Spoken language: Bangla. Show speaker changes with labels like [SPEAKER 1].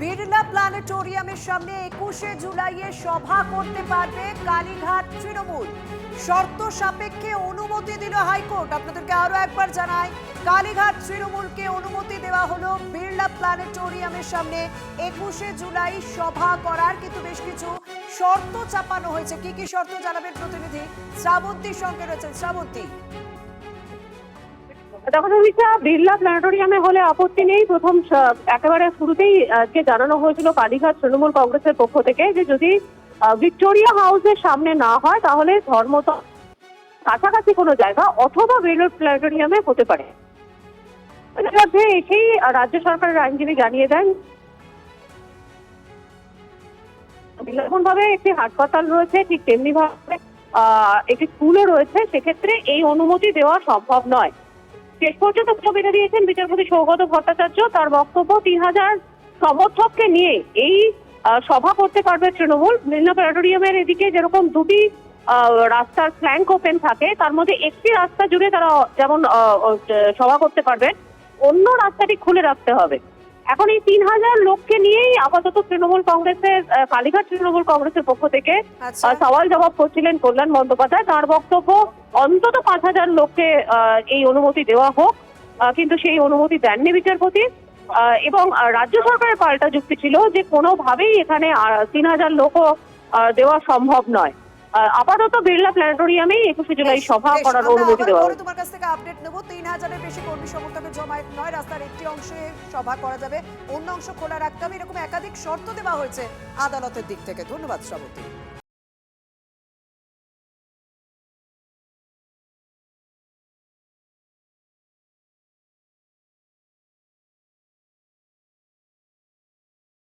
[SPEAKER 1] বিড়লা প্ল্যানেটোরিয়ামের সামনে 21শে জুলাইয়ে সভা করতে পারবে কালীঘাট তৃণমূল। শর্ত সাপেক্ষে অনুমতি দিল হাইকোর্ট। আপনাদেরকে আরো একবার জানাই, কালীঘাট তৃণমূলকে অনুমতি দেওয়া হলো বিড়লা প্ল্যানেটোরিয়ামের সামনে 21শে জুলাই সভা করার, কিন্তু বেশ কিছু শর্ত চাপানো হয়েছে। কি কি শর্ত জানাবেন প্রতিনিধি শ্রাবন্তীর সঙ্গে রয়েছেন। শ্রাবন্তী,
[SPEAKER 2] দেখো বিড়লা প্ল্যানেটোরিয়ামে হলে আপত্তি নেই। প্রথম একেবারে শুরুতেই আজকে জানানো হয়েছিল কালীঘাট তৃণমূল কংগ্রেসের পক্ষ থেকে যে যদি ভিক্টোরিয়া হাউসের সামনে না হয় তাহলে ধর্মতলা কাছাকাছি কোনো জায়গা অথবা বিড়লা প্ল্যানেটোরিয়ামে হতে পারে। এসেই রাজ্য সরকারের আইনজীবী জানিয়ে দেন যেমন ভাবে একটি হাসপাতাল রয়েছে ঠিক তেমনি ভাবে একটি স্কুলও রয়েছে, সেক্ষেত্রে এই অনুমতি দেওয়া সম্ভব নয়। শেষ পর্যন্ত বক্তব্য দিয়েছেন বিচারপতি সৌগত ভট্টাচার্য। তার বক্তব্য 3000 সমর্থককে নিয়ে এই সভা করতে পারবে তৃণমূল। বিড়লা প্ল্যানেটোরিয়ামের এদিকে যেরকম দুটি রাস্তার ফ্ল্যাঙ্ক ওপেন থাকে, তার মধ্যে একটি রাস্তা জুড়ে তারা যেমন সভা করতে পারবেন, অন্য রাস্তাটি খুলে রাখতে হবে। এখন এই 3000 লোককে নিয়েই আপাতত তৃণমূল কংগ্রেসের কালীঘাট তৃণমূল কংগ্রেসের পক্ষ থেকে সওয়াল জবাব করছিলেন কল্যাণ বন্দ্যোপাধ্যায়। তার বক্তব্য অন্তত 5000 লোককে এই অনুমতি দেওয়া হোক, কিন্তু সেই অনুমতি দেননি বিচারপতি। এবং রাজ্য সরকারের পাল্টা যুক্তি ছিল যে কোনোভাবেই এখানে 3000 লোকও দেওয়া সম্ভব নয়। আপাতত বিড়লা প্ল্যানেটোরিয়ামেই 21শে জুলাই সভা করার অনুমতি দেওয়া হবে।
[SPEAKER 1] তোমার কাছ থেকে আপডেট নেব। 3000-এর বেশি কর্মী সমর্থকের জমায়েত নয়, রাস্তার একটি অংশে সভা করা যাবে, অন্য অংশ খোলা রাখতে হবে, এরকম একাধিক শর্ত দেওয়া হয়েছে আদালতের দিক থেকে। ধন্যবাদ শ্রাবন্তী।